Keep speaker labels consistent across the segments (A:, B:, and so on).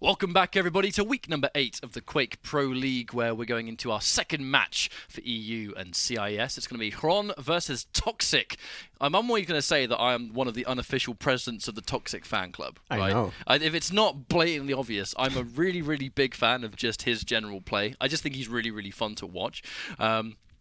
A: Welcome back, everybody, to week number 8 of the Quake Pro League, where we're going into our second match for EU and CIS. It's going to be Xron versus toxjq. I'm always going to say that I am one of the unofficial presidents of the toxjq fan club. Right?
B: I know.
A: If it's not blatantly obvious, I'm a really, really big fan of just his general play. I just think he's really, really fun to watch.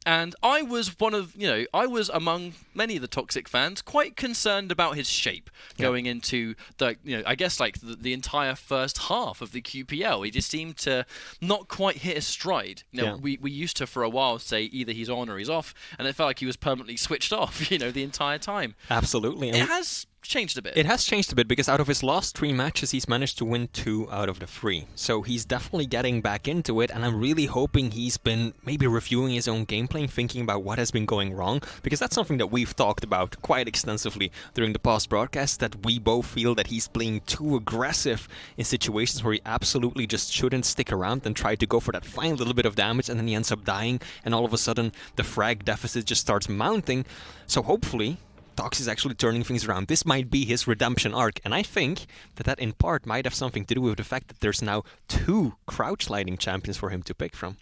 A: And I was I was among many of the toxjq fans quite concerned about his shape going into the entire first half of the QPL. He just seemed to not quite hit his stride. We used to for a while say either he's on or he's off, and it felt like he was permanently switched off, the entire time.
B: Absolutely.
A: It has changed a bit.
B: It has changed a bit because out of his last 3 matches, he's managed to win 2 out of the 3. So he's definitely getting back into it, and I'm really hoping he's been maybe reviewing his own gameplay, thinking about what has been going wrong, because that's something that we've talked about quite extensively during the past broadcast, that we both feel that he's playing too aggressive in situations where he absolutely just shouldn't stick around and try to go for that fine little bit of damage, and then he ends up dying, and all of a sudden the frag deficit just starts mounting. So hopefully Tox is actually turning things around. This might be his redemption arc, and I think that in part might have something to do with the fact that there's now 2 crouch sliding champions for him to pick from.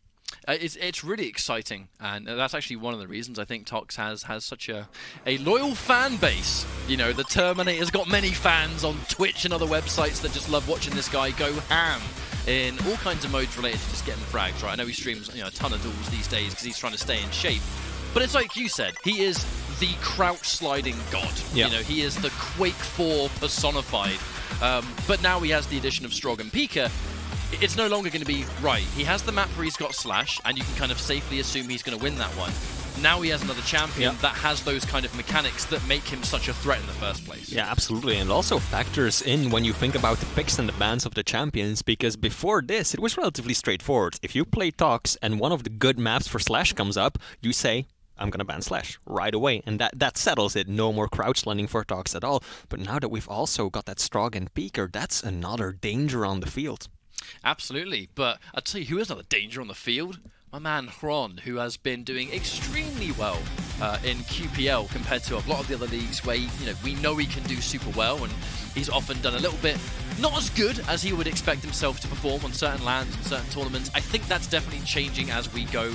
A: It's really exciting, and that's actually one of the reasons I think Tox has such a loyal fan base. The Terminator's got many fans on Twitch and other websites that just love watching this guy go ham in all kinds of modes related to just getting frags, right? I know he streams a ton of duels these days because he's trying to stay in shape. But it's like you said, he is the crouch sliding god.
B: Yeah.
A: He is the Quake 4 personified. But now he has the addition of Strog and Pika. It's no longer going to be right. He has the map where he's got Slash, and you can kind of safely assume he's going to win that one. Now he has another champion that has those kind of mechanics that make him such a threat in the first place.
B: Yeah, absolutely. And also factors in when you think about the picks and the bans of the champions, because before this, it was relatively straightforward. If you play Tox and one of the good maps for Slash comes up, you say, I'm going to ban Slash right away. And that settles it. No more crouch landing for Tox at all. But now that we've also got that Strog and Peeker, that's another danger on the field.
A: Absolutely. But I'll tell you who is another danger on the field. My man Xron, who has been doing extremely well in QPL compared to a lot of the other leagues where we know he can do super well, and he's often done a little bit not as good as he would expect himself to perform on certain lands and certain tournaments. I think that's definitely changing as we go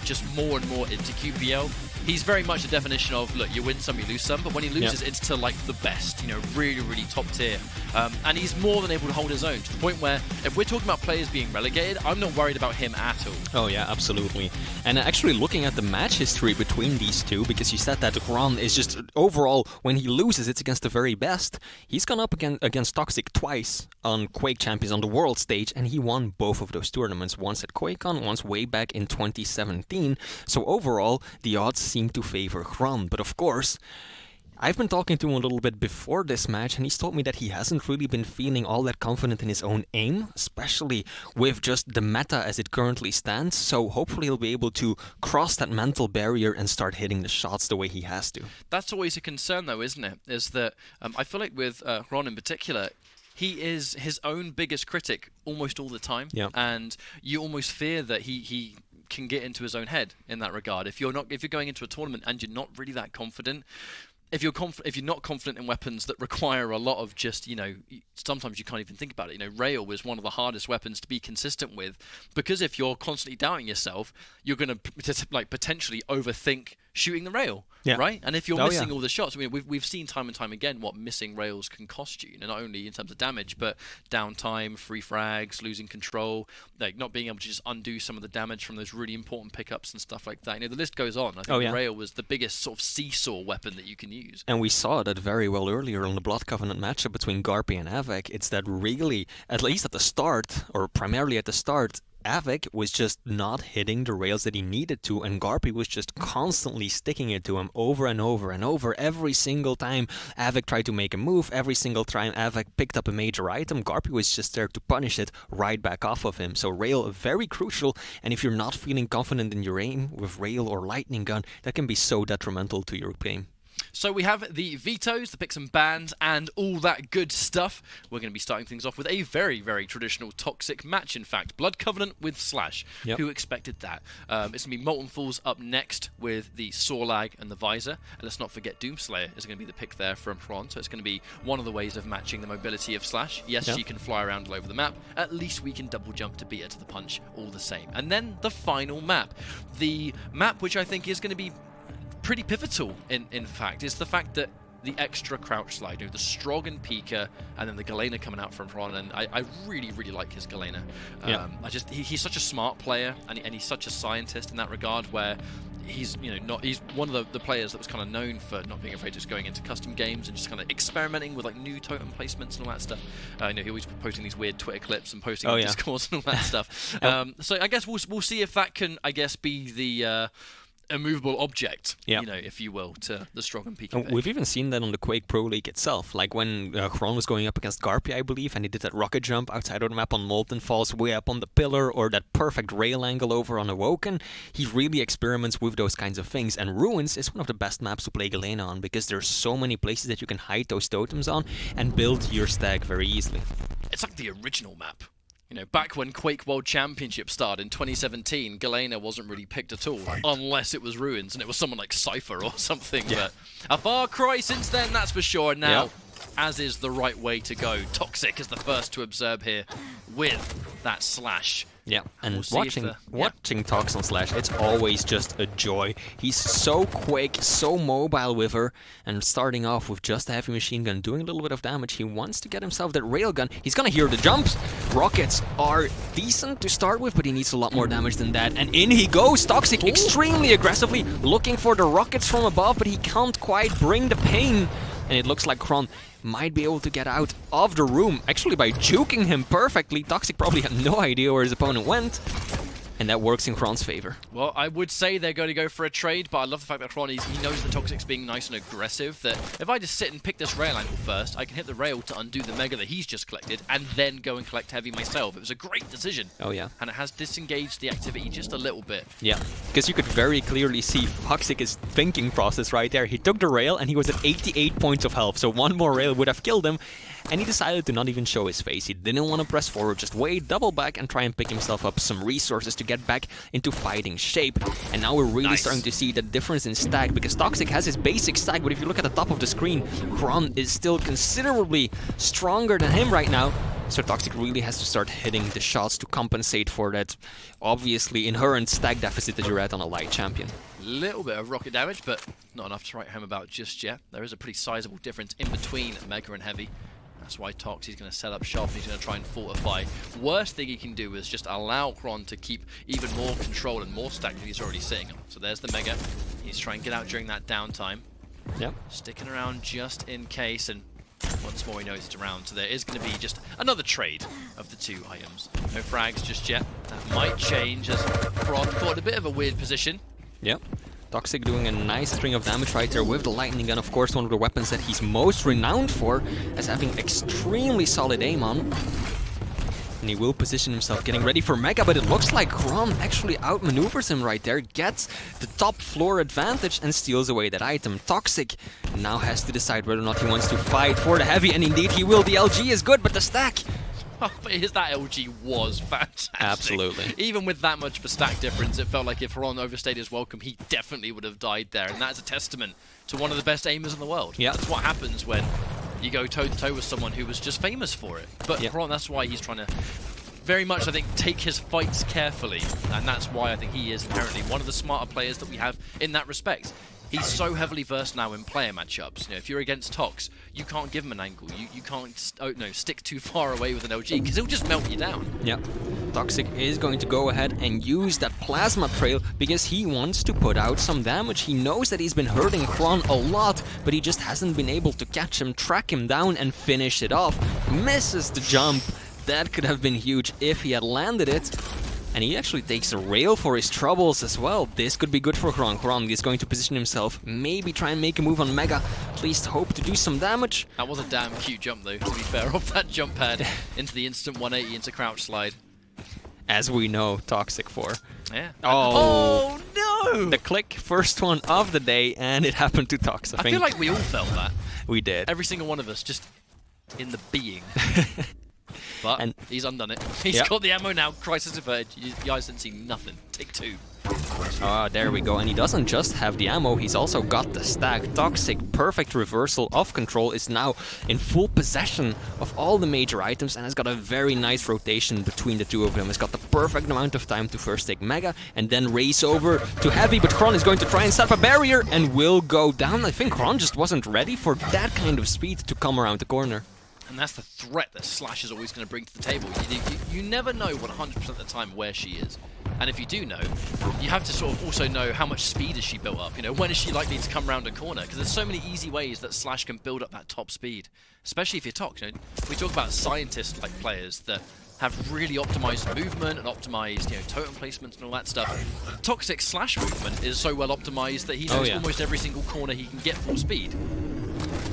A: just more and more into QPL. He's very much the definition of, look, you win some, you lose some, but when he loses, it's to, like, the best, really, really top tier. And he's more than able to hold his own, to the point where, if we're talking about players being relegated, I'm not worried about him at all.
B: Oh, yeah, absolutely. And actually looking at the match history between these two, because you said that Xron is just, overall, when he loses, it's against the very best. He's gone up against toxjq twice on Quake Champions on the world stage, and he won both of those tournaments, once at QuakeCon, once way back in 2017. So overall, the odds seem to favor Xron, but of course, I've been talking to him a little bit before this match, and he's told me that he hasn't really been feeling all that confident in his own aim, especially with just the meta as it currently stands, so hopefully he'll be able to cross that mental barrier and start hitting the shots the way he has to.
A: That's always a concern though, isn't it? Is that, I feel like with Xron in particular, he is his own biggest critic almost all the time, and you almost fear that he can get into his own head in that regard. If you're going into a tournament and you're not really that confident, if you're not confident in weapons that require a lot of just, sometimes you can't even think about it. Rail is one of the hardest weapons to be consistent with, because if you're constantly doubting yourself, you're going to potentially overthink shooting the rail, right? And if you're missing all the shots, we've seen time and time again what missing rails can cost you, not only in terms of damage, but downtime, free frags, losing control, like not being able to just undo some of the damage from those really important pickups and stuff like that. The list goes on. I think the rail was the biggest sort of seesaw weapon that you can use.
B: And we saw that very well earlier on the Blood Covenant matchup between Garpy and Avec. It's that really, at least at the start, or primarily at the start, Avec was just not hitting the rails that he needed to, and Garpy was just constantly sticking it to him over and over and over. Every single time Avec tried to make a move, every single time Avec picked up a major item, Garpy was just there to punish it right back off of him. So rail, very crucial, and if you're not feeling confident in your aim with rail or lightning gun, that can be so detrimental to your game.
A: So we have the vetoes, the picks and bans, and all that good stuff. We're going to be starting things off with a very, very traditional toxic match, in fact. Blood Covenant with Slash.
B: Yep.
A: Who expected that? It's going to be Molten Falls up next with the Sorlag and the Visor. And let's not forget Doomslayer is going to be the pick there from Xron. So it's going to be one of the ways of matching the mobility of Slash. Yes, she can fly around all over the map. At least we can double jump to beat her to the punch all the same. And then the final map. The map which I think is going to be pretty pivotal, in fact, is the fact that the extra crouch slide, the Strog and Pika, and then the Galena coming out from Xron, and I really, really like his Galena. He's such a smart player, and he's such a scientist in that regard, where he's he's one of the players that was kind of known for not being afraid of just going into custom games and just kind of experimenting with like new totem placements and all that stuff. He always posting these weird Twitter clips and posting on Discord and all that stuff. So I guess we'll see if that can, I guess, be the immovable object, if you will, to the Strong and Peaky.
B: We've even seen that on the Quake Pro League itself, like when Xron was going up against Garpy, I believe, and he did that rocket jump outside of the map on Molten Falls, way up on the pillar, or that perfect rail angle over on Awoken. He really experiments with those kinds of things, and Ruins is one of the best maps to play Galena on, because there's so many places that you can hide those totems on and build your stack very easily.
A: It's like the original map. Back when Quake World Championship started in 2017, Galena wasn't really picked at all, unless it was Ruins, and it was someone like Cypher or something. Yeah. But a far cry since then, that's for sure. Now, as is the right way to go, toxjq is the first to observe here with that Slash.
B: Yeah, and watching Tox on Slash, it's always just a joy. He's so quick, so mobile with her, and starting off with just a heavy machine gun, doing a little bit of damage. He wants to get himself that railgun. He's gonna hear the jumps. Rockets are decent to start with, but he needs a lot more damage than that. And in he goes, toxjq extremely aggressively, looking for the rockets from above, but he can't quite bring the pain. And it looks like Xron might be able to get out of the room, actually by juking him perfectly. toxjq probably had no idea where his opponent went, and that works in Xron's favor.
A: Well, I would say they're going to go for a trade, but I love the fact that Xron, he knows that toxjq's being nice and aggressive, that if I just sit and pick this rail angle first, I can hit the rail to undo the mega that he's just collected, and then go and collect heavy myself. It was a great decision.
B: Oh yeah.
A: And it has disengaged the activity just a little bit.
B: Yeah, because you could very clearly see toxjq's thinking process right there. He took the rail, and he was at 88 points of health, so one more rail would have killed him. And he decided to not even show his face. He didn't want to press forward, just wait, double back, and try and pick himself up some resources to get back into fighting shape. And now we're really starting to see the difference in stack, because toxjq has his basic stack, but if you look at the top of the screen, Xron is still considerably stronger than him right now. So toxjq really has to start hitting the shots to compensate for that obviously inherent stack deficit that you're at on a light champion.
A: Little bit of rocket damage, but not enough to write home about just yet. There is a pretty sizable difference in between Mega and Heavy. That's why toxjq is going to set up shop and he's going to try and fortify. Worst thing he can do is just allow Xron to keep even more control and more stack that he's already sitting on. So there's the Mega. He's trying to get out during that downtime.
B: Yep.
A: Sticking around just in case, and once more he knows it's around. So there is going to be just another trade of the two items. No frags just yet. That might change as Xron caught a bit of a weird position.
B: Yep. toxjq doing a nice string of damage right there with the lightning gun, of course one of the weapons that he's most renowned for as having extremely solid aim on. And he will position himself getting ready for Mega, but it looks like Xron actually outmaneuvers him right there, gets the top floor advantage and steals away that item. toxjq now has to decide whether or not he wants to fight for the heavy, and indeed he will. The LG is good, but the stack...
A: Oh, but that LG was fantastic.
B: Absolutely.
A: Even with that much of a stack difference, it felt like if Xron overstayed his welcome, he definitely would have died there. And that is a testament to one of the best aimers in the world.
B: Yeah.
A: That's what happens when you go toe-to-toe with someone who was just famous for it. But Xron, that's why he's trying to very much, I think, take his fights carefully. And that's why I think he is inherently one of the smarter players that we have in that respect. He's so heavily versed now in player matchups. If you're against Tox, you can't give him an angle. You can't stick too far away with an LG because he'll just melt you down.
B: Yeah. toxjq is going to go ahead and use that plasma trail because he wants to put out some damage. He knows that he's been hurting Xron a lot, but he just hasn't been able to catch him, track him down, and finish it off. Misses the jump. That could have been huge if he had landed it. And he actually takes a rail for his troubles as well. This could be good for Xron. Xron is going to position himself, maybe try and make a move on Mega. At least hope to do some damage.
A: That was a damn cute jump though, to be fair, off that jump pad into the instant 180 into crouch slide.
B: As we know toxjq for.
A: Yeah.
B: Oh,
A: no!
B: The click, first one of the day, and it happened to Tox, I think.
A: feel like we all felt that.
B: We did.
A: Every single one of us, just in the being. But he's undone it. He's got the ammo now. Crisis averted. You guys didn't see nothing. Take 2.
B: Ah, there we go. And he doesn't just have the ammo, he's also got the stack. Toxic, perfect reversal of control, is now in full possession of all the major items and has got a very nice rotation between the two of them. He's got the perfect amount of time to first take Mega and then race over to Heavy, but Xron is going to try and set up a barrier and will go down. I think Xron just wasn't ready for that kind of speed to come around the corner.
A: And that's the threat that Slash is always going to bring to the table. You never know 100% of the time where she is. And if you do know, you have to sort of also know how much speed has she built up. You know, when is she likely to come around a corner? Because there's so many easy ways that Slash can build up that top speed. Especially if you're Tox. You know, we talk about scientist-like players that have really optimized movement and optimized, you know, totem placements and all that stuff. Toxic Slash movement is so well optimized that he knows almost every single corner he can get full speed.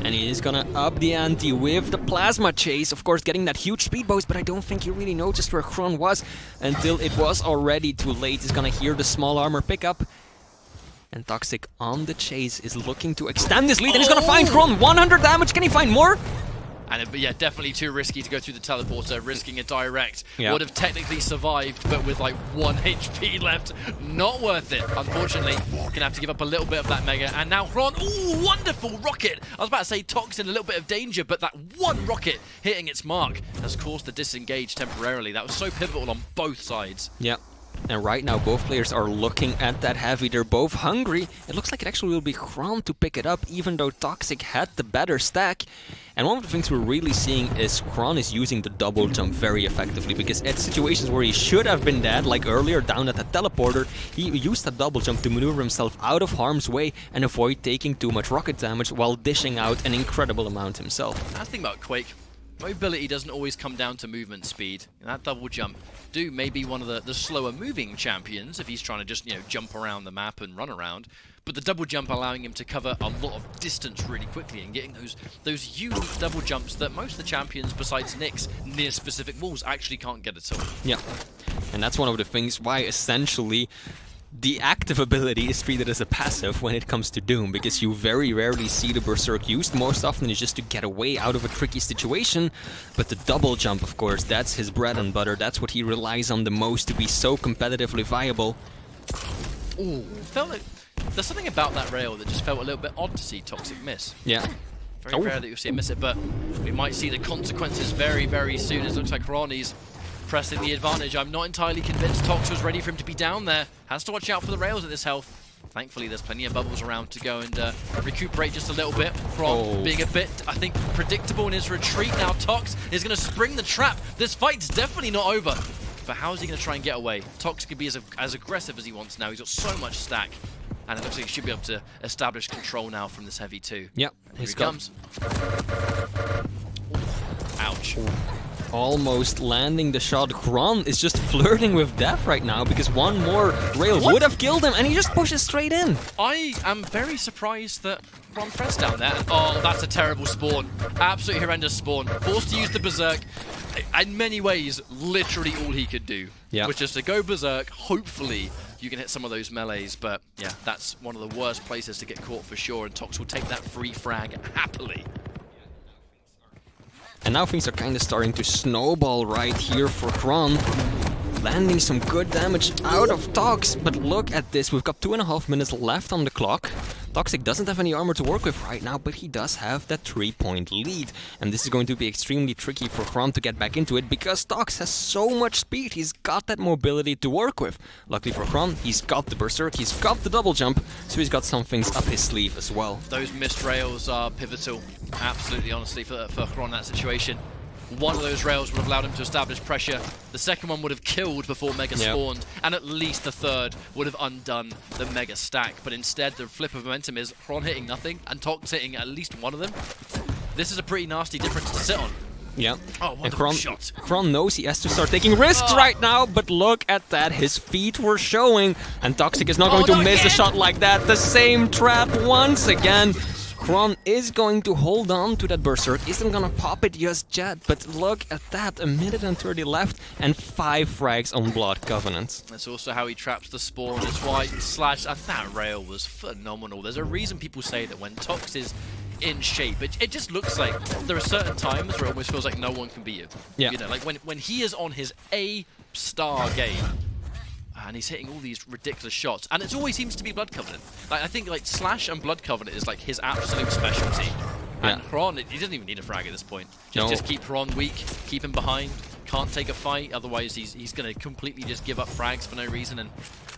B: And he is gonna up the ante with the Plasma Chase, of course getting that huge speed boost, but I don't think he really noticed where Xron was until it was already too late. He's gonna hear the small armor pickup. And Toxic on the chase is looking to extend his lead, and he's gonna find Xron. 100 damage, can he find more?
A: And yeah, definitely too risky to go through the teleporter, risking a direct. Would have technically survived, but with like 1 HP left, not worth it. Unfortunately, gonna have to give up a little bit of that Mega. And now Xron, ooh, wonderful rocket! I was about to say Tox in a little bit of danger, but that one rocket hitting its mark has caused the disengage temporarily. That was so pivotal on both sides.
B: Yeah. And right now, both players are looking at that Heavy. They're both hungry. It looks like it actually will be Xron to pick it up, even though Toxic had the better stack. And one of the things we're really seeing is Xron is using the double jump very effectively, because at situations where he should have been dead, like earlier down at the teleporter, he used that double jump to maneuver himself out of harm's way and avoid taking too much rocket damage while dishing out an incredible amount himself.
A: That's the thing about Quake. Mobility doesn't always come down to movement speed. And that double jump may be one of the slower moving champions if he's trying to just, you know, jump around the map and run around. But the double jump allowing him to cover a lot of distance really quickly and getting those unique double jumps that most of the champions besides Nyx near specific walls actually can't get at all.
B: Yeah, and that's one of the things why essentially the active ability is treated as a passive when it comes to Doom, because you very rarely see the Berserk used. Most often it's just to get away out of a tricky situation, but the double jump, of course, that's his bread and butter. That's what he relies on the most to be so competitively viable.
A: Ooh, felt like there's something about that rail that just felt a little bit odd to see Toxic miss.
B: Yeah.
A: Very rare that you'll see him miss it, but we might see the consequences very, very soon. It looks like Ronnie's pressing the advantage. I'm not entirely convinced Tox was ready for him to be down there. Has to watch out for the rails at this health. Thankfully, there's plenty of bubbles around to go and recuperate just a little bit. Xron being a bit, I think, predictable in his retreat. Now Tox is going to spring the trap. This fight's definitely not over. But how is he going to try and get away? Tox can be as aggressive as he wants now. He's got so much stack. And it looks like he should be able to establish control now from this Heavy too.
B: Yep.
A: Here he comes. Ouch.
B: Almost landing the shot. Xron is just flirting with death right now, because one more rail would have killed him, and he just pushes straight in.
A: I am very surprised that Xron pressed down there. Oh, that's a terrible spawn. Absolutely horrendous spawn. Forced to use the Berserk. In many ways, literally all he could do was just to go Berserk. Hopefully, you can hit some of those melees, but yeah, that's one of the worst places to get caught for sure, and Tox will take that free frag happily.
B: And now things are kind of starting to snowball right here for Xron. Landing some good damage out of Tox, but look at this, we've got 2.5 minutes left on the clock. Toxic doesn't have any armor to work with right now, but he does have that 3-point lead. And this is going to be extremely tricky for Xron to get back into it, because Tox has so much speed, he's got that mobility to work with. Luckily for Xron, he's got the Berserk, he's got the double jump, so he's got some things up his sleeve as well.
A: Those missed rails are pivotal, absolutely, honestly, for Xron in that situation. One of those rails would have allowed him to establish pressure. The second one would have killed before Mega spawned. And at least the third would have undone the Mega stack. But instead, the flip of momentum is Xron hitting nothing and Tox hitting at least one of them. This is a pretty nasty difference to sit on.
B: Yeah.
A: Oh, wonderful shot.
B: Xron knows he has to start taking risks right now, but look at that. His feet were showing, and Toxic is not going to miss a shot like that. The same trap once again. Xron is going to hold on to that Berserk, isn't gonna pop it just yet, but look at that, 1 minute and 30 left and 5 frags on Blood Covenant.
A: That's also how he traps the spawn as well. Slash, that rail was phenomenal. There's a reason people say that when Tox is in shape, it just looks like there are certain times where it almost feels like no one can beat you.
B: Yeah.
A: You know, like when he is on his A-star game, and he's hitting all these ridiculous shots, and it always seems to be Blood Covenant. Like I think like Slash and Blood Covenant is like his absolute specialty. And Xron, he doesn't even need a frag at this point. Just keep Xron weak, keep him behind, can't take a fight, otherwise he's going to completely just give up frags for no reason. And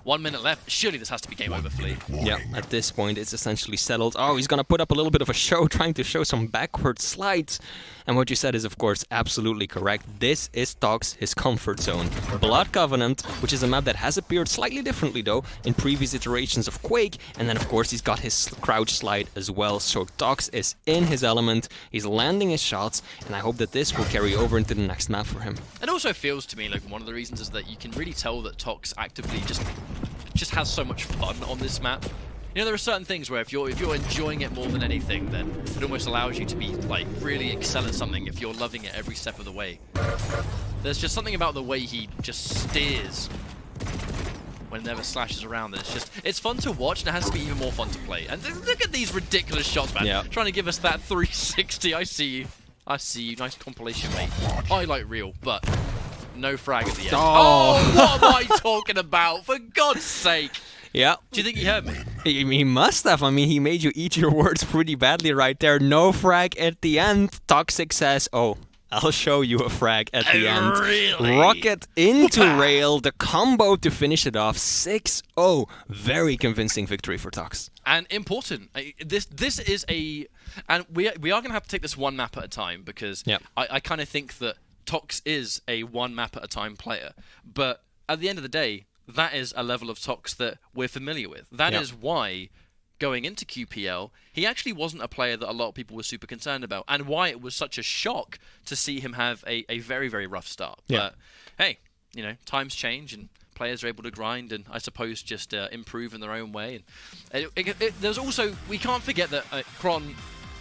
A: 1 minute left. Surely this has to be game over, Flea.
B: Yeah, at this point it's essentially settled. Oh, he's gonna put up a little bit of a show, trying to show some backward slides. And what you said is, of course, absolutely correct. This is Tox, his comfort zone. Blood Covenant, which is a map that has appeared slightly differently, though, in previous iterations of Quake. And then, of course, he's got his crouch slide as well. So Tox is in his element. He's landing his shots. And I hope that this will carry over into the next map for him.
A: It also feels to me like one of the reasons is that you can really tell that Tox actively just has so much fun on this map. You know, there are certain things where if you're enjoying it more than anything, then it almost allows you to be like really excel at something if you're loving it every step of the way. There's just something about the way he just steers whenever Slash is around. It's fun to watch, and it has to be even more fun to play. And look at these ridiculous shots, man. Yeah. Trying to give us that 360. I see you. I see you. Nice compilation, mate. Highlight reel, but no frag at the end. Oh, what am I talking about? For God's sake.
B: Yeah.
A: Do you think he heard me?
B: He must have. I mean, he made you eat your words pretty badly right there. No frag at the end. Toxic says, oh, I'll show you a frag at the end.
A: Really?
B: Rocket into rail. The combo to finish it off. 6-0. Very convincing victory for Tox.
A: And important. This is a... And we are going to have to take this one map at a time, because I kind of think that Tox is a one map at a time player. But at the end of the day, that is a level of Tox that we're familiar with. That is why, going into QPL, he actually wasn't a player that a lot of people were super concerned about, and why it was such a shock to see him have a very, very rough start. But hey, you know, times change, and players are able to grind and I suppose just improve in their own way. And there's also, we can't forget that Xron,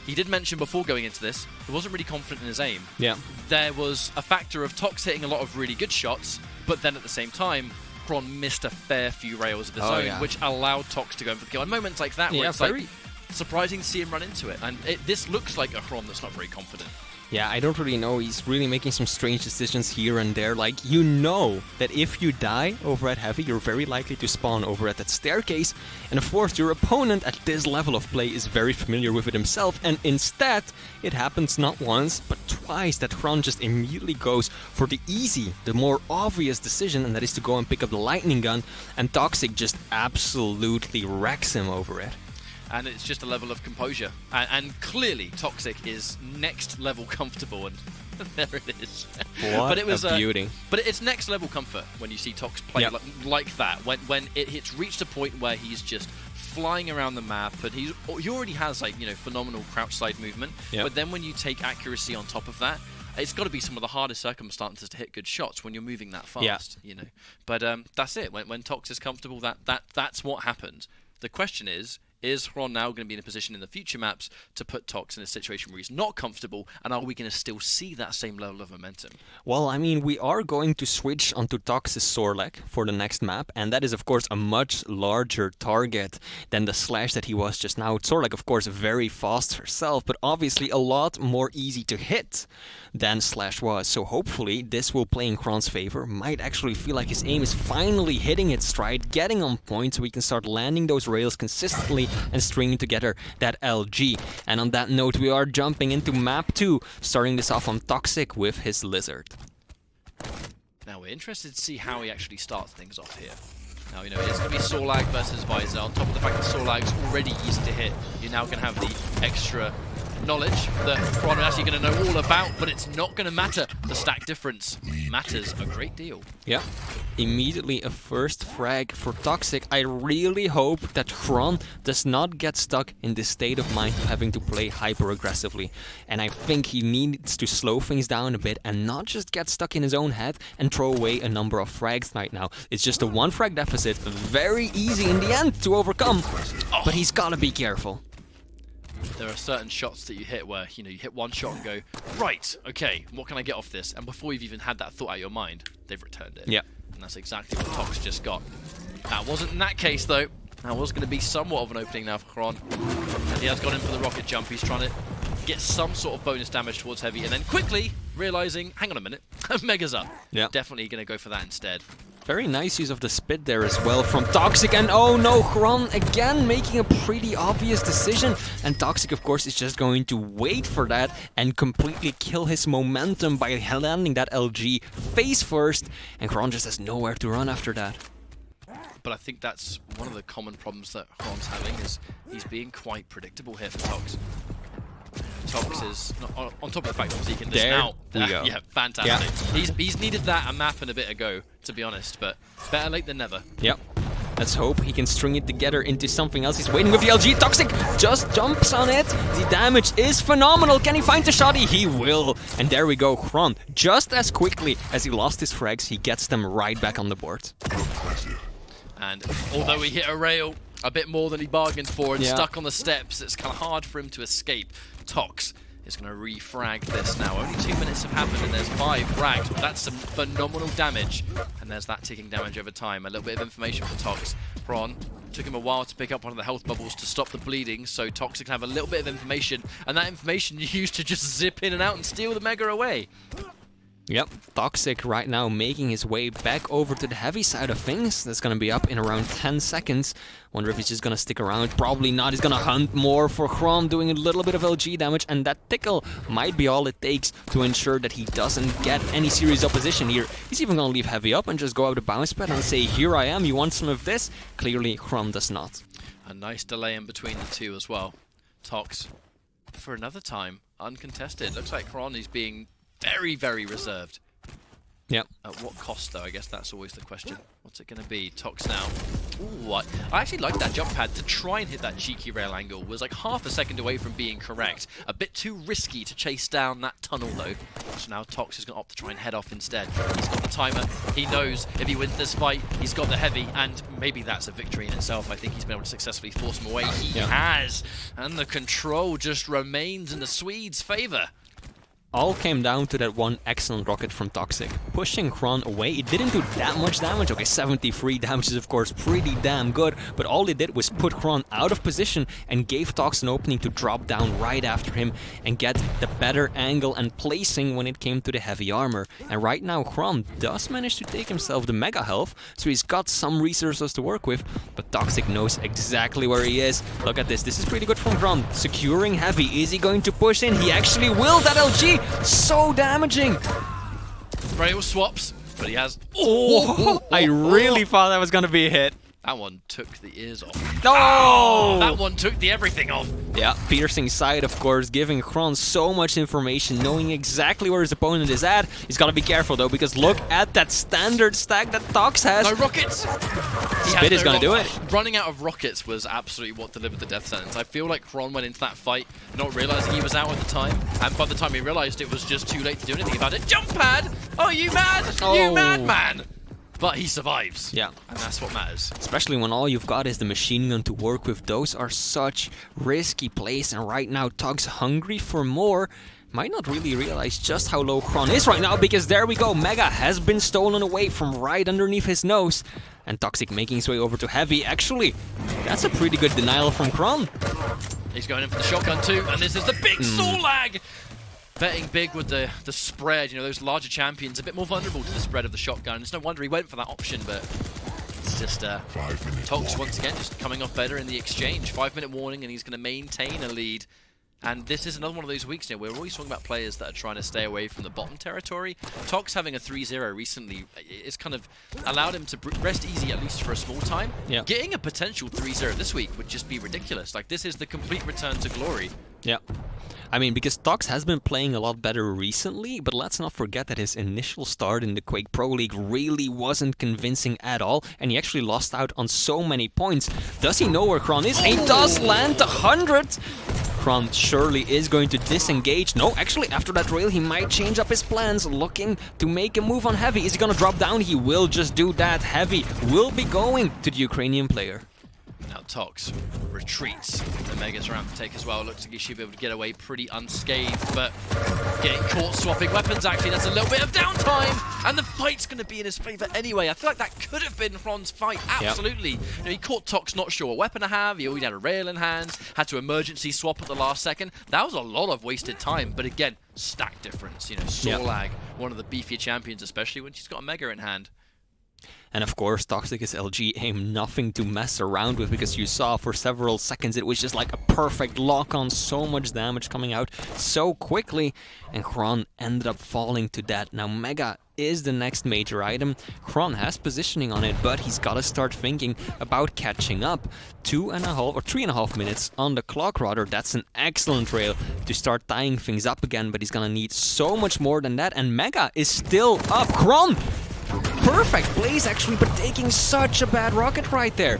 A: he did mention before going into this, he wasn't really confident in his aim.
B: Yeah.
A: There was a factor of Tox hitting a lot of really good shots, but then at the same time, Xron missed a fair few rails of his own, which allowed Tox to go in for the kill. And moments like that, where it's like surprising to see him run into it. And this looks like a Xron that's not very confident.
B: Yeah, I don't really know. He's really making some strange decisions here and there. Like, you know that if you die over at Heavy, you're very likely to spawn over at that staircase. And of course, your opponent at this level of play is very familiar with it himself. And instead, it happens not once, but twice that Xron just immediately goes for the easy, the more obvious decision, and that is to go and pick up the lightning gun. And Toxic just absolutely wrecks him over it.
A: And it's just a level of composure. And clearly, Toxic is next level comfortable, and there it is.
B: What but it was, a beauty.
A: But it's next level comfort when you see Tox play like that. When it's reached a point where he's just flying around the map, and he already has, like, you know, phenomenal crouch slide movement. But then when you take accuracy on top of that, it's got to be some of the hardest circumstances to hit good shots when you're moving that fast. You know. But that's it. When Tox is comfortable, that's what happens. The question is Xron now going to be in a position in the future maps to put Tox in a situation where he's not comfortable, and are we going to still see that same level of momentum?
B: Well, I mean, we are going to switch onto Tox's Sorlek for the next map, and that is, of course, a much larger target than the Slash that he was just now. Sorlek, of course, very fast herself, but obviously a lot more easy to hit than Slash was. So hopefully this will play in Xron's favor. Might actually feel like his aim is finally hitting its stride, getting on point, so we can start landing those rails consistently and stringing together that LG. And on that note, we are jumping into map 2, starting this off on Toxic with his Lizard.
A: Now we're interested to see how he actually starts things off here. Now, you know, it's going to be Sorlag versus Visor. On top of the fact that Sorlag's already easy to hit, you're now going to have the extra knowledge that Xron is actually going to know all about, but it's not going to matter. The stack difference matters a great deal.
B: Yeah. Immediately a first frag for Toxic. I really hope that Xron does not get stuck in this state of mind of having to play hyper aggressively. And I think he needs to slow things down a bit and not just get stuck in his own head and throw away a number of frags right now. It's just a one frag deficit, very easy in the end to overcome, but he's gotta be careful.
A: there are certain shots that you hit where, you hit one shot and go, right, okay, what can I get off this? And before you've even had that thought out of your mind, they've returned it.
B: Yeah.
A: And that's exactly what Tox just got. That wasn't in that case, though. That was going to be somewhat of an opening now for Xron. And he has gone in for the rocket jump. He's trying to get some sort of bonus damage towards Heavy, and then quickly realizing, hang on a minute, Mega's up.
B: Yeah.
A: Definitely going to go for that instead.
B: Very nice use of the spit there as well from toxjq, and oh no, Xron again making a pretty obvious decision, and toxjq of course is just going to wait for that and completely kill his momentum by landing that LG face first, and Xron just has nowhere to run after that.
A: But I think that's one of the common problems that Xron's having, is he's being quite predictable here for Tox. Tox is, on top of the fact that he can dish out. Yeah, fantastic. Yeah. He's needed that a map and a bit ago, to be honest, but better late than never.
B: Yep. Let's hope he can string it together into something else. He's waiting with the LG. toxjq just jumps on it. The damage is phenomenal. Can he find the shotty? He will. And there we go. Xron, just as quickly as he lost his frags, he gets them right back on the board.
A: And although he hit a rail a bit more than he bargained for and stuck on the steps, it's kind of hard for him to escape. Tox is going to refrag this now. Only 2 minutes have happened and there's 5 frags. But that's some phenomenal damage. And there's that ticking damage over time. A little bit of information for Tox. Xron took him a while to pick up one of the health bubbles to stop the bleeding, so toxjq can have a little bit of information, and that information you use to just zip in and out and steal the Mega away.
B: Yep, toxjq right now making his way back over to the heavy side of things. That's going to be up in around 10 seconds. Wonder if he's just going to stick around. Probably not. He's going to hunt more for Xron, doing a little bit of LG damage, and that tickle might be all it takes to ensure that he doesn't get any serious opposition here. He's even going to leave heavy up and just go out the bounce pad and say, here I am, you want some of this? Clearly, Xron does not.
A: A nice delay in between the two as well. Tox, for another time, uncontested. Looks like Xron is being very, very reserved.
B: Yep.
A: At what cost, though? I guess that's always the question. What's it going to be? Tox now. Ooh, what? I actually like that jump pad to try and hit that cheeky rail angle. Was like half a second away from being correct. A bit too risky to chase down that tunnel, though. So now Tox is going to opt to try and head off instead. He's got the timer. He knows if he wins this fight, he's got the heavy, and maybe that's a victory in itself. I think he's been able to successfully force him away. He has. And the control just remains in the Swedes' favor.
B: All came down to that one excellent rocket from toxjq. Pushing Xron away, it didn't do that much damage. Okay, 73 damage is of course pretty damn good, but all it did was put Xron out of position and gave Tox an opening to drop down right after him and get the better angle and placing when it came to the heavy armor. And right now Xron does manage to take himself the mega health, so he's got some resources to work with, but toxjq knows exactly where he is. Look at this is pretty good from Xron. Securing heavy, is he going to push in? He actually will. That LG! So damaging!
A: Rail swaps, but he has...
B: I really thought that was going to be a hit.
A: That one took the ears off.
B: No!
A: Oh, that one took the everything off.
B: Yeah, piercing side, of course, giving Xron so much information, knowing exactly where his opponent is at. He's got to be careful, though, because look at that standard stack that Tox has.
A: No rockets!
B: Spit is going to do it.
A: Running out of rockets was absolutely what delivered the death sentence. I feel like Xron went into that fight not realizing he was out at the time, and by the time he realized it was just too late to do anything about it. Jump pad! Oh, you mad? You madman! But he survives.
B: Yeah.
A: And that's what matters.
B: Especially when all you've got is the machine gun to work with. Those are such risky plays, and right now Tox, hungry for more, might not really realize just how low Xron is right now, because there we go, Mega has been stolen away from right underneath his nose. And toxjq making his way over to heavy. Actually, that's a pretty good denial from Xron.
A: He's going in for the shotgun too, and this is the big soul lag! Betting big with the spread, those larger champions a bit more vulnerable to the spread of the shotgun. It's no wonder he went for that option, but it's just Tox once again just coming off better in the exchange. 5-minute warning, and he's going to maintain a lead. And this is another one of those weeks now where we're always talking about players that are trying to stay away from the bottom territory. Tox having a 3-0 recently, it's kind of allowed him to rest easy, at least for a small time.
B: Yeah.
A: Getting a potential 3-0 this week would just be ridiculous. Like, this is the complete return to glory.
B: Yeah. I mean, because Tox has been playing a lot better recently, but let's not forget that his initial start in the Quake Pro League really wasn't convincing at all, and he actually lost out on so many points. Does he know where Xron is? He does land 100! Xron surely is going to disengage. No, actually, after that rail, he might change up his plans, looking to make a move on heavy. Is he going to drop down? He will just do that. Heavy will be going to the Ukrainian player.
A: Now Tox retreats. The Mega's around to take as well. Looks like he should be able to get away pretty unscathed, but getting caught swapping weapons, actually, that's a little bit of downtime, and the fight's going to be in his favor anyway. I feel like that could have been Ron's fight, absolutely. Yep. You know, he caught Tox not sure what weapon to have, he already had a rail in hand, had to emergency swap at the last second. That was a lot of wasted time, but again, stack difference. You know, Sorlag, one of the beefier champions, especially when she's got a Mega in hand.
B: And of course, toxjq's LG aim nothing to mess around with, because you saw for several seconds it was just like a perfect lock-on, so much damage coming out so quickly, and Xron ended up falling to that. Now Mega is the next major item. Xron has positioning on it, but he's got to start thinking about catching up. 2.5 or 3.5 minutes on the clock rather. That's an excellent rail to start tying things up again, but he's gonna need so much more than that, and Mega is still up. Xron! Perfect plays actually, but taking such a bad rocket right there.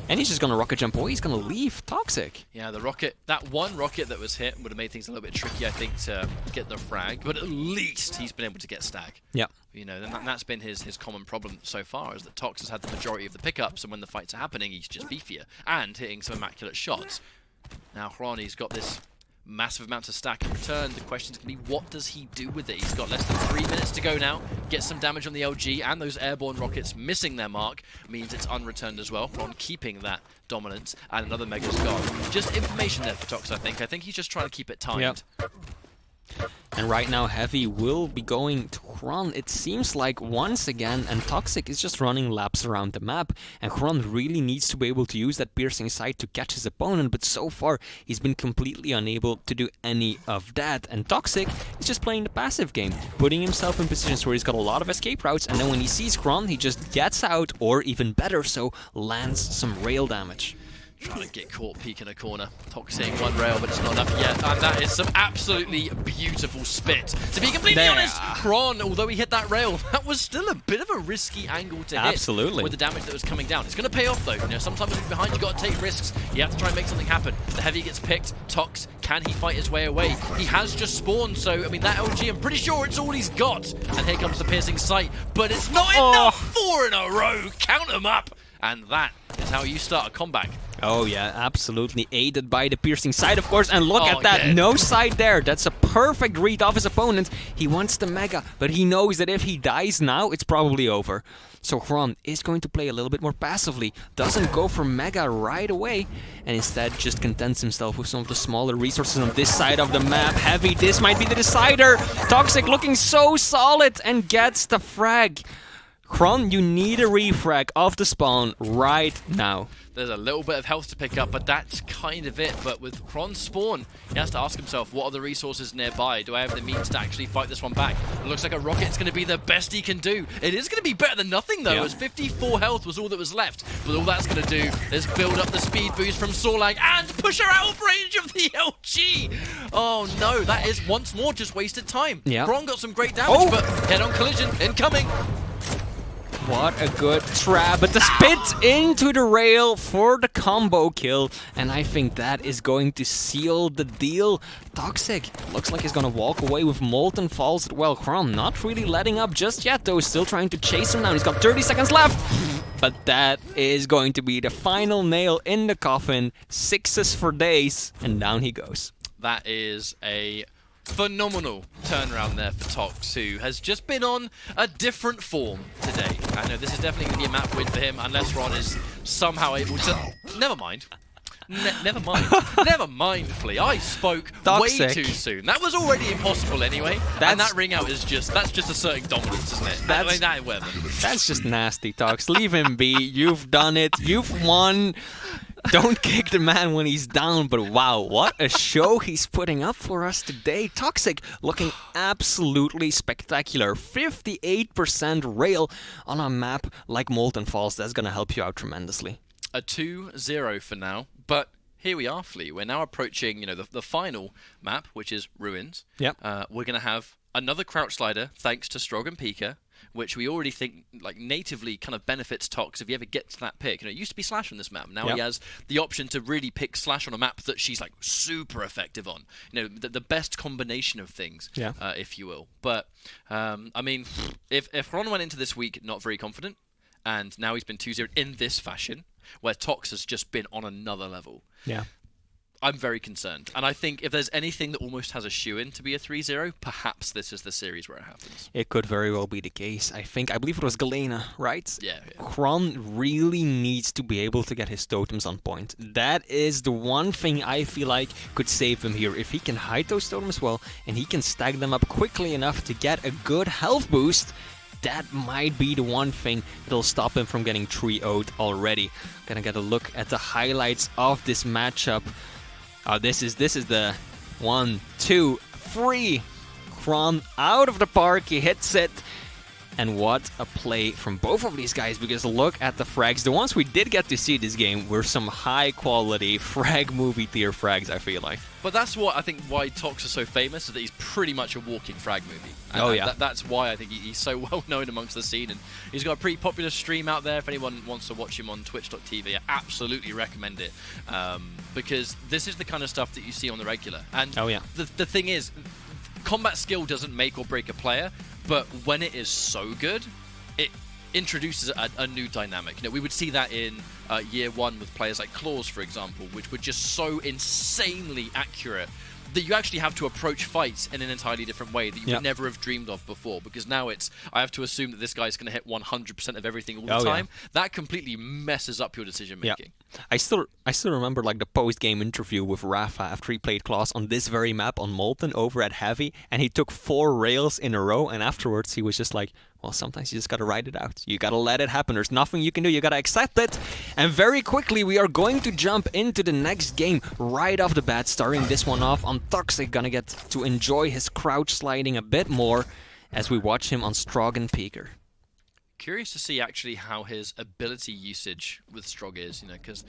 B: And he's just gonna rocket jump away, he's gonna leave toxjq.
A: Yeah, the rocket, that one rocket that was hit would have made things a little bit tricky, I think, to get the frag, but at least he's been able to get stag.
B: Yeah.
A: You know, and that's been his common problem so far, is that Tox has had the majority of the pickups, and when the fights are happening, he's just beefier, and hitting some immaculate shots. Now Xron, got this massive amounts of stack in return. The question is going to be, what does he do with it? He's got less than 3 minutes to go now. Get some damage on the LG, and those airborne rockets missing their mark means it's unreturned as well. Ron keeping that dominance, and another Mega's gone. Just information there for Tox, I think. I think he's just trying to keep it timed.
B: Yep. And right now Heavy will be going to Xron, it seems like, once again, and toxjq is just running laps around the map, and Xron really needs to be able to use that piercing sight to catch his opponent, but so far he's been completely unable to do any of that, and toxjq is just playing the passive game, putting himself in positions where he's got a lot of escape routes, and then when he sees Xron, he just gets out, or even better so, lands some rail damage.
A: Trying to get caught peeking a corner. Tox seeing one rail, but it's not enough yet. And that is some absolutely beautiful spit. To be completely honest, Xron, although he hit that rail, that was still a bit of a risky angle to hit.
B: Absolutely.
A: With the damage that was coming down. It's going to pay off though. You know, sometimes when you're behind, you've got to take risks. You have to try and make something happen. The Heavy gets picked. Tox, can he fight his way away? He has just spawned, so, I mean, that LG, I'm pretty sure it's all he's got. And here comes the piercing sight, but it's not enough. 4 in a row. Count them up. And that is how you start a comeback.
B: Oh yeah, absolutely. Aided by the piercing sight, of course. And look at that, no sight there. That's a perfect read of his opponent. He wants the Mega, but he knows that if he dies now, it's probably over. So Xron is going to play a little bit more passively. Doesn't go for Mega right away, and instead just contents himself with some of the smaller resources on this side of the map. Heavy, this might be the decider. toxjq looking so solid and gets the frag. Xron, you need a refrag of the spawn right now.
A: There's a little bit of health to pick up, but that's kind of it. But with Xron's spawn, he has to ask himself, what are the resources nearby? Do I have the means to actually fight this one back? It looks like a rocket's going to be the best he can do. It is going to be better than nothing, though, as 54 health was all that was left. But all that's going to do is build up the speed boost from Sorlag and push her out of range of the LG. Oh, no, that is once more just wasted time. Xron got some great damage, but head-on collision incoming.
B: What a good trap, but the spit into the rail for the combo kill, and I think that is going to seal the deal. toxjq looks like he's gonna walk away with Molten Falls as well. Xron not really letting up just yet though, still trying to chase him down. He's got 30 seconds left, but that is going to be the final nail in the coffin. 6s for days, and down he goes.
A: That is a phenomenal turnaround there for Tox, who has just been on a different form today. I know this is definitely going to be a map win for him, unless Ron is somehow able to... Never mind. Never mind. Never mind, Flea. I spoke way too soon. That was already impossible anyway. And that ring out is just... That's just asserting dominance, isn't it?
B: That's just nasty, Tox. Leave him be. You've done it. You've won. Don't kick the man when he's down, but wow, what a show he's putting up for us today. toxjq looking absolutely spectacular. 58% rail on a map like Molten Falls. That's going to help you out tremendously.
A: A 2-0 for now, but here we are, Flea. We're now approaching, you know, the final map, which is Ruins.
B: Yep.
A: We're going to have another crouch slider, thanks to Strog and Pika, which we already think like natively kind of benefits Tox if he ever gets to that pick. You know, it used to be Slash on this map. Now he has the option to really pick Slash on a map that she's like super effective on. You know, the best combination of things, if you will. But I mean, if Ron went into this week not very confident, and now he's been 2-0 in this fashion, where Tox has just been on another level.
B: Yeah.
A: I'm very concerned. And I think if there's anything that almost has a shoe-in to be a 3-0, perhaps this is the series where it happens.
B: It could very well be the case. I believe it was Galena, right?
A: Yeah.
B: Xron really needs to be able to get his totems on point. That is the one thing I feel like could save him here. If he can hide those totems well, and he can stack them up quickly enough to get a good health boost, that might be the one thing that'll stop him from getting 3-0'd already. Gonna get a look at the highlights of this matchup. This is the 1, 2, 3. Xron out of the park, he hits it. And what a play from both of these guys, because look at the frags. The ones we did get to see this game were some high quality frag movie tier frags, I feel like.
A: But that's what I think why Tox is so famous, is that he's pretty much a walking frag movie. And that's why I think he's so well known amongst the scene. And he's got a pretty popular stream out there. If anyone wants to watch him on twitch.tv, I absolutely recommend it. Because this is the kind of stuff that you see on the regular. And the thing is, combat skill doesn't make or break a player, but when it is so good, it introduces a new dynamic. You know, we would see that in year one with players like Claws, for example, which were just so insanely accurate that you actually have to approach fights in an entirely different way that you would never have dreamed of before. Because now I have to assume that this guy's going to hit 100% of everything all the time. That completely messes up your decision making.
B: I still remember like the post-game interview with Rafa after he played Claws on this very map on Molten over at Heavy, and he took 4 rails in a row, and afterwards he was just like, well, sometimes you just gotta ride it out. You gotta let it happen. There's nothing you can do. You gotta accept it. And very quickly, we are going to jump into the next game right off the bat, starting this one off on toxjq. Gonna get to enjoy his crouch sliding a bit more as we watch him on Strog and Peeker.
A: Curious to see actually how his ability usage with Strog is, you know, because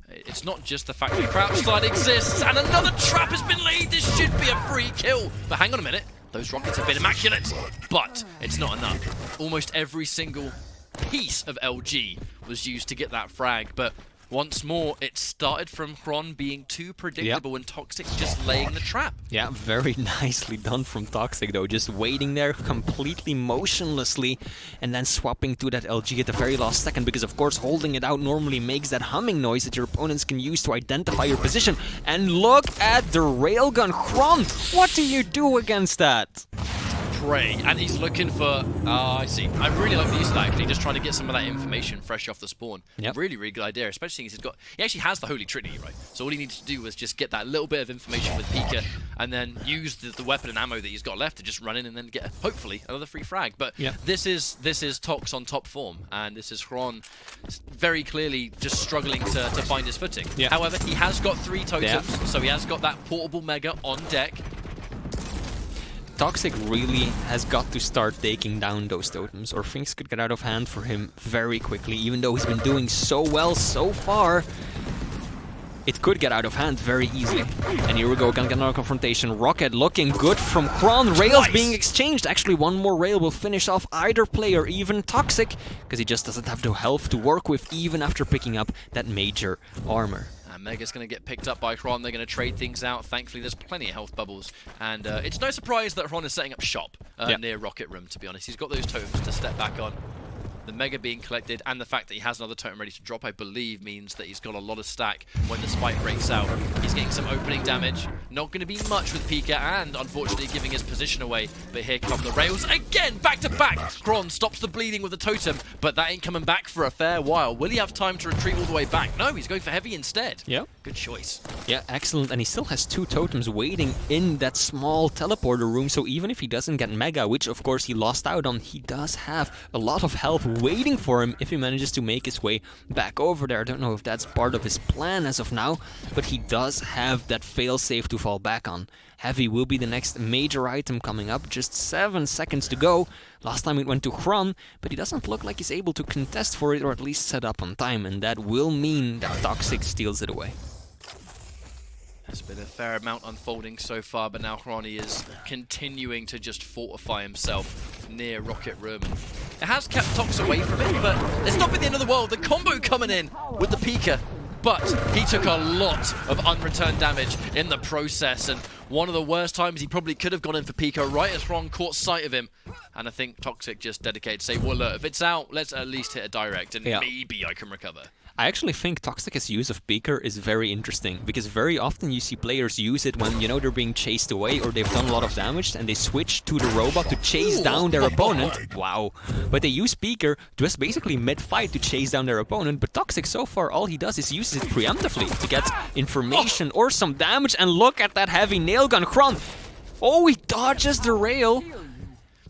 A: it's not just the fact that crouch slide exists and another trap has been laid. This should be a free kill. But hang on a minute. Those rockets have been immaculate, but it's not enough. Almost every single piece of LG was used to get that frag, but once more, it started from Xron being too predictable and toxjq just laying the trap.
B: Yeah, very nicely done from toxjq though, just waiting there completely motionlessly and then swapping to that LG at the very last second, because of course holding it out normally makes that humming noise that your opponents can use to identify your position. And look at the railgun. Xron, what do you do against that?
A: Pray, and he's looking for, I see. I really like the use of that, actually, just trying to get some of that information fresh off the spawn. Really, really good idea, especially since he actually has the Holy Trinity, right? So all he needs to do was just get that little bit of information with Pika, and then use the weapon and ammo that he's got left to just run in and then get, hopefully, another free frag. But this is Tox on top form, and this is Xron very clearly just struggling to find his footing. However, he has got 3 totems, so he has got that portable Mega on deck.
B: toxjq really has got to start taking down those totems, or things could get out of hand for him very quickly. Even though he's been doing so well so far, it could get out of hand very easily. And here we go, gonna get another confrontation. Rocket looking good from Xron. Rails being exchanged. Actually, one more rail will finish off either player, even toxjq, because he just doesn't have the health to work with even after picking up that major armor.
A: Mega's going to get picked up by Xron. They're going to trade things out. Thankfully, there's plenty of health bubbles. And it's no surprise that Xron is setting up shop near Rocket Room, to be honest. He's got those totems to step back on. The Mega being collected, and the fact that he has another totem ready to drop, I believe, means that he's got a lot of stack when the spike breaks out. He's getting some opening damage. Not going to be much with Pika, and unfortunately giving his position away. But here come the rails again, back to back. Xron stops the bleeding with the totem, but that ain't coming back for a fair while. Will he have time to retreat all the way back? No, he's going for heavy instead.
B: Yeah.
A: Good choice.
B: Yeah, excellent. And he still has 2 totems waiting in that small teleporter room. So even if he doesn't get Mega, which of course he lost out on, he does have a lot of health waiting for him if he manages to make his way back over there. I don't know if that's part of his plan as of now, but he does have that failsafe to fall back on. Heavy will be the next major item coming up. Just 7 seconds to go. Last time it went to Xron, but he doesn't look like he's able to contest for it, or at least set up on time, and that will mean that toxjq steals it away.
A: There's been a fair amount unfolding so far, but now Xron is continuing to just fortify himself near Rocket Room. It has kept Tox away from it, but it's not been the end of the world. The combo coming in with the Pika. but he took a lot of unreturned damage in the process, and one of the worst times he probably could have gone in for Pico right as Xron caught sight of him. And I think Toxic just dedicated to say, well, look, if it's out, let's at least hit a direct, and maybe I can recover.
B: I actually think Toxic's use of Beaker is very interesting, because very often you see players use it when, you know, they're being chased away or they've done a lot of damage, and they switch to the robot to chase down their opponent. Wow. But they use Beaker just basically mid-fight to chase down their opponent, but Toxic so far, all he does is uses it preemptively to get information or some damage, and look at that heavy nail gun. Xron, oh, he dodges the rail.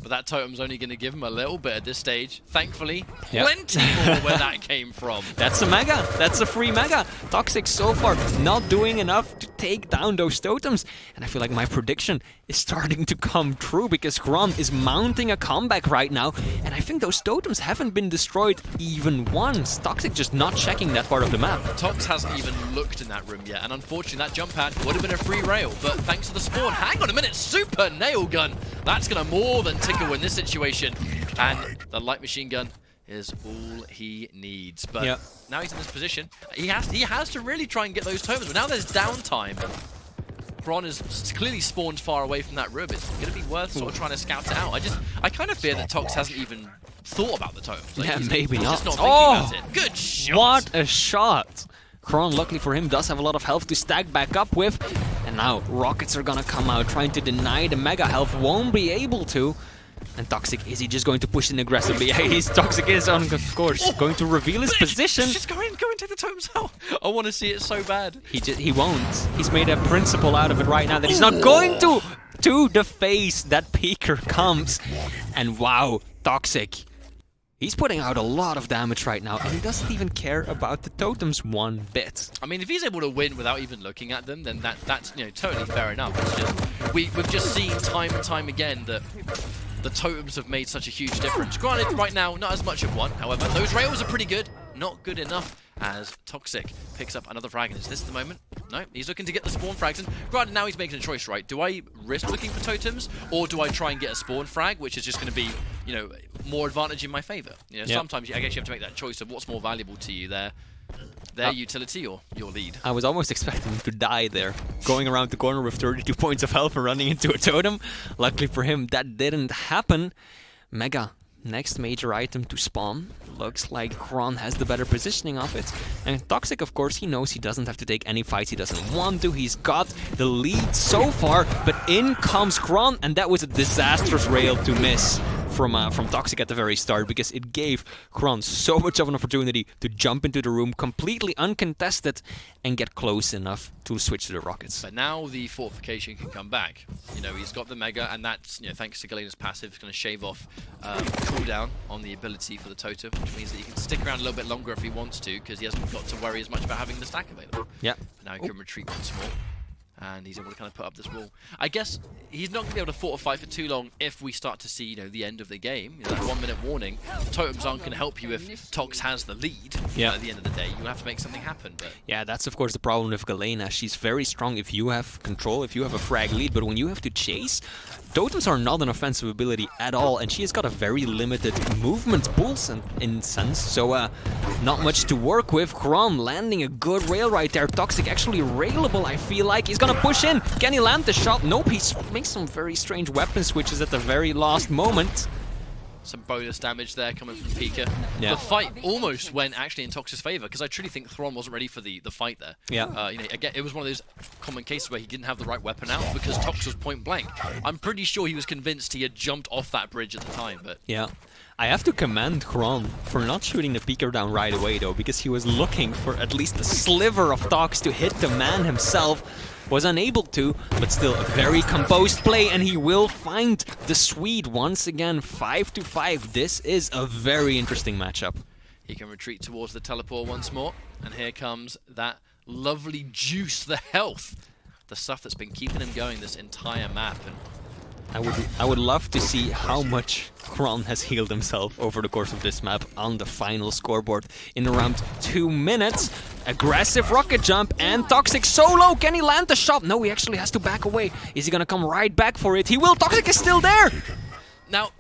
A: But that totem's only going to give him a little bit at this stage. Thankfully, plenty more where that came from.
B: That's a mega. That's a free mega. Toxic so far not doing enough to take down those totems. And I feel like my prediction is starting to come true, because Xron is mounting a comeback right now. And I think those totems haven't been destroyed even once. Toxic just not checking that part of the map.
A: Tox hasn't even looked in that room yet. And unfortunately, that jump pad would have been a free rail. But thanks to the spawn, hang on a minute, super nail gun. That's going to more than tickle in this situation, and the light machine gun is all he needs. But now he's in this position, he has to really try and get those totems. But now there's downtime. Xron is clearly spawned far away from that room. It's going to be worth sort of trying to scout it out. I kind of fear that Tox hasn't even thought about the totems. Like,
B: maybe
A: he's
B: not.
A: Just not thinking about it. Good shot.
B: What a shot! Xron, luckily for him, does have a lot of health to stack back up with. And now rockets are gonna come out, trying to deny the mega health. Won't be able to. And Toxic, is he just going to push in aggressively? Yeah, Toxic is, of course, going to reveal his position.
A: Just go and take the totems out. I want to see it so bad.
B: He won't. He's made a principle out of it right now that he's not going to the face that Peeker comes. And wow, Toxic. He's putting out a lot of damage right now, and he doesn't even care about the totems one bit.
A: I mean, if he's able to win without even looking at them, then that's totally fair enough. It's just we've just seen time and time again that the totems have made such a huge difference. Granted, right now, not as much of one. However, those rails are pretty good. Not good enough as Toxic picks up another frag. And is this the moment? No, he's looking to get the spawn frags. And granted, now he's making a choice, right? Do I risk looking for totems, or do I try and get a spawn frag, which is just going to be, more advantage in my favor? Sometimes I guess you have to make that choice of what's more valuable to you, their utility or your lead.
B: I was almost expecting him to die there, going around the corner with 32 points of health and running into a totem. Luckily for him, that didn't happen. Mega, next major item to spawn. Looks like Xron has the better positioning of it. And Toxic, of course, he knows he doesn't have to take any fights he doesn't want to. He's got the lead so far, but in comes Xron, and that was a disastrous rail to miss from Toxic at the very start, because it gave Xron so much of an opportunity to jump into the room completely uncontested and get close enough to switch to the rockets.
A: But now the fortification can come back. He's got the mega, and that's thanks to Galena's passive, it's going to shave off cooldown on the ability for the totem, which means that he can stick around a little bit longer if he wants to, because he hasn't got to worry as much about having the stack available.
B: Yeah.
A: But now he can retreat once more. And he's able to kind of put up this wall. I guess he's not going to be able to fortify for too long if we start to see, the end of the game. That 1 minute warning. Totems aren't going to help you if Tox has the lead. At the end of the day, you have to make something happen. But
B: yeah, that's of course the problem with Galena. She's very strong if you have control, if you have a frag lead, but when you have to chase, totems are not an offensive ability at all, and she has got a very limited movement pulse in sense, so not much to work with. Xron landing a good rail right there. Toxic actually railable, I feel like. He's gonna push in. Can he land the shot? Nope, he makes some very strange weapon switches at the very last moment.
A: Some bonus damage there coming from Pika.
B: Yeah.
A: The fight almost went actually in Tox's favor, because I truly think Xron wasn't ready for the fight there.
B: Yeah.
A: Again, it was one of those common cases where he didn't have the right weapon out because Tox was point blank. I'm pretty sure he was convinced he had jumped off that bridge at the time, but
B: yeah. I have to commend Xron for not shooting the Peeker down right away though, because he was looking for at least a sliver of Tox to hit the man himself. Was unable to, but still a very composed play, and he will find the Swede once again. 5-5. This is a very interesting matchup.
A: He can retreat towards the teleport once more, and here comes that lovely juice, the health, the stuff that's been keeping him going this entire map. And
B: I would love to see how much Xron has healed himself over the course of this map on the final scoreboard in around 2 minutes. Aggressive rocket jump, and Toxic solo. Can he land the shot? No, he actually has to back away. Is he gonna come right back for it? He will. Toxic is still there.
A: Now,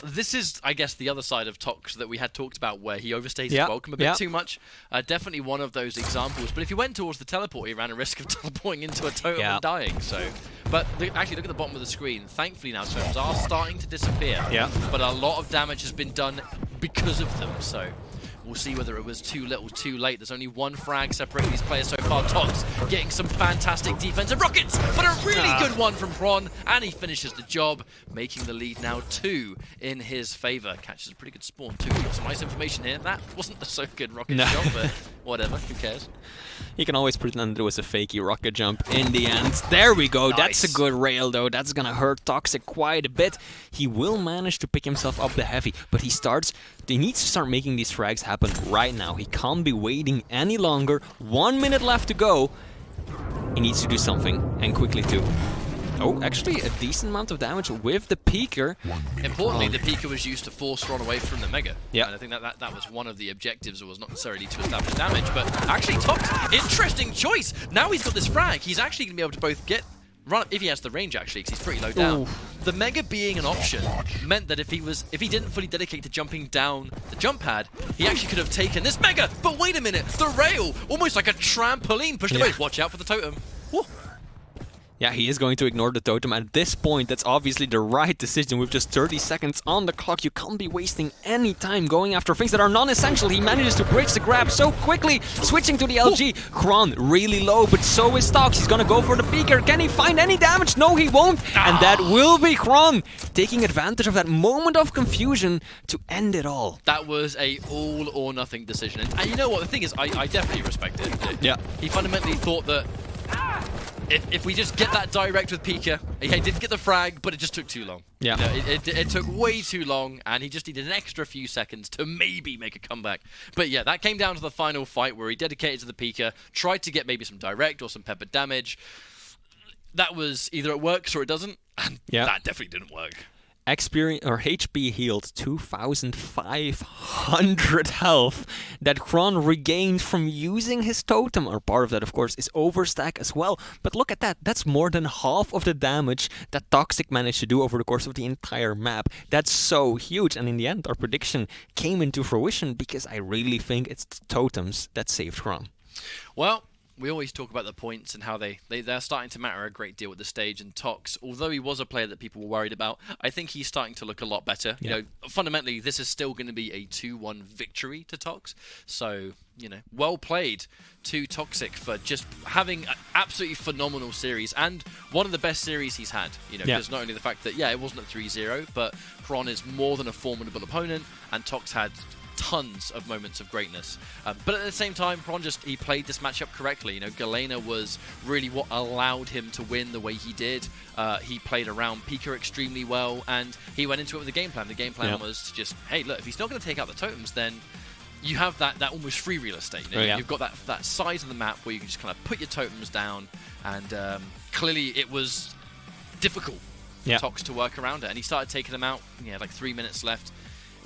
A: This is, I guess, the other side of Tox that we had talked about, where he overstays his welcome a bit too much. Definitely one of those examples. But if he went towards the teleport, he ran a risk of teleporting into a totem and dying. So, but actually, look at the bottom of the screen. Thankfully, now totems are starting to disappear. But a lot of damage has been done because of them. So. We'll see whether it was too little, too late. There's only one frag separating these players so far. Tox getting some fantastic defensive rockets, but a really good one from Xron, and he finishes the job, making the lead now 2 in his favor. Catches a pretty good spawn too. Got some nice information here. That wasn't a so good rocket shot, but whatever, who cares?
B: You can always pretend it was a fakey rocket jump in the end. There we go. Nice. That's a good rail, though. That's gonna hurt Toxic quite a bit. He will manage to pick himself up the heavy, but he needs to start making these frags happen right now. He can't be waiting any longer. 1 minute left to go. He needs to do something, and quickly too. Oh, actually a decent amount of damage with the Peeker.
A: Importantly, the Peeker was used to force Xron away from the Mega.
B: Yeah.
A: And I think that was one of the objectives. It was not necessarily to establish damage, but actually Tox, interesting choice. Now he's got this frag, he's actually going to be able to both run if he has the range, actually, because he's pretty low down. Ooh. The Mega being an option meant that if he didn't fully dedicate to jumping down the jump pad, he actually could have taken this Mega. But wait a minute, the rail, almost like a trampoline, pushed away. Watch out for the totem. Whoa.
B: Yeah, he is going to ignore the totem. At this point, that's obviously the right decision. With just 30 seconds on the clock, you can't be wasting any time going after things that are non-essential. He manages to bridge the grab so quickly, switching to the LG. Xron really low, but so is Tox. He's gonna go for the Peeker. Can he find any damage? No, he won't. And that will be Xron taking advantage of that moment of confusion to end it all.
A: That was a all-or-nothing decision. And you know what? The thing is, I definitely respect it.
B: Yeah.
A: He fundamentally thought that if we just get that direct with Pika, he did get the frag, but it just took too long.
B: Yeah.
A: You know, it took way too long, and he just needed an extra few seconds to maybe make a comeback. But yeah, that came down to the final fight where he dedicated to the Pika, tried to get maybe some direct or some pepper damage. That was either it works or it doesn't, and that definitely didn't work.
B: HP healed 2,500 health that Xron regained from using his totem. Or part of that, of course, is overstack as well. But look at that. That's more than half of the damage that Toxic managed to do over the course of the entire map. That's so huge. And in the end, our prediction came into fruition because I really think it's the totems that saved Xron.
A: Well, we always talk about the points and how they're starting to matter a great deal at this stage. And Tox, although he was a player that people were worried about, I think he's starting to look a lot better. You know, fundamentally, this is still going to be a 2-1 victory to Tox. So, you know, well played to Toxic for just having an absolutely phenomenal series and one of the best series he's had. You know, because not only the fact that, it wasn't a 3-0, but Xron is more than a formidable opponent, and Tox had tons of moments of greatness. But at the same time, Xron he played this matchup correctly. You know, Galena was really what allowed him to win the way he did. He played around Pika extremely well, and he went into it with a game plan. The game plan was just, hey, look, if he's not going to take out the totems, then you have that almost free real estate. You know? You've got that size of the map where you can just kind of put your totems down, and clearly it was difficult for Tox to work around it. And he started taking them out, like 3 minutes left.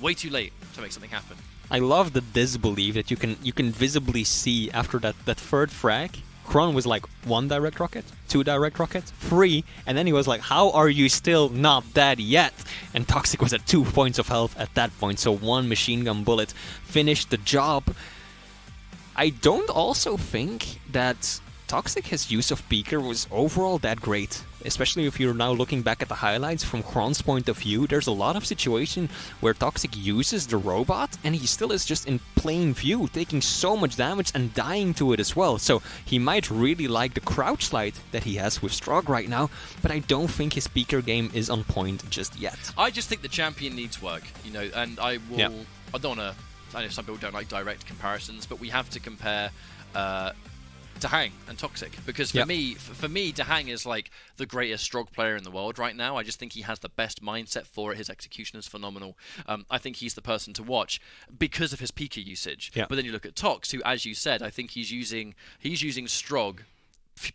A: Way too late to make something happen.
B: I love the disbelief that you can visibly see after that third frag. Xron was like 1 direct rocket, 2 direct rockets, 3, and then he was like, how are you still not dead yet? And Toxic was at 2 points of health at that point, so 1 machine gun bullet finished the job. I don't also think that Toxic, his use of Peeker was overall that great. Especially if you're now looking back at the highlights from Xron's point of view, there's a lot of situation where Toxic uses the robot and he still is just in plain view, taking so much damage and dying to it as well. So he might really like the crouch slide that he has with Strog right now, but I don't think his Peeker game is on point just yet.
A: I just think the champion needs work, and I will. I don't want to. I know some people don't like direct comparisons, but we have to compare Dahang and Toxic, because for me, Dahang is like the greatest Strog player in the world right now. I just think he has the best mindset for it. His execution is phenomenal. I think he's the person to watch because of his Pika usage. But then you look at Tox, who, as you said, I think he's using Strog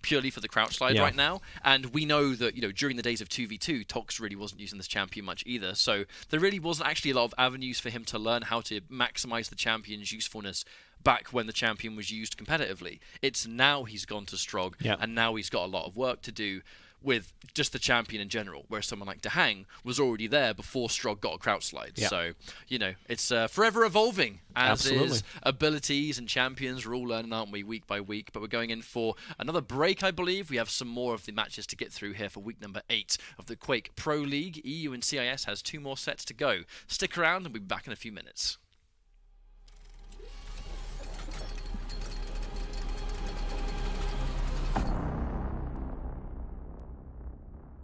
A: purely for the crouch slide right now, and we know that during the days of 2v2, Tox really wasn't using this champion much either, so there really wasn't actually a lot of avenues for him to learn how to maximize the champion's usefulness back when the champion was used competitively. It's now he's gone to Strog, and now he's got a lot of work to do. with just the champion in general, whereas someone like Dehang was already there before Strog got a crouch slide.
B: Yeah.
A: So, you know, it's forever evolving, as
B: Absolutely.
A: is abilities and champions. We're all learning, aren't we, week by week. But we're going in for another break, I believe. We have some more of the matches to get through here for week number 8 of the Quake Pro League. EU and CIS has 2 more sets to go. Stick around and we'll be back in a few minutes.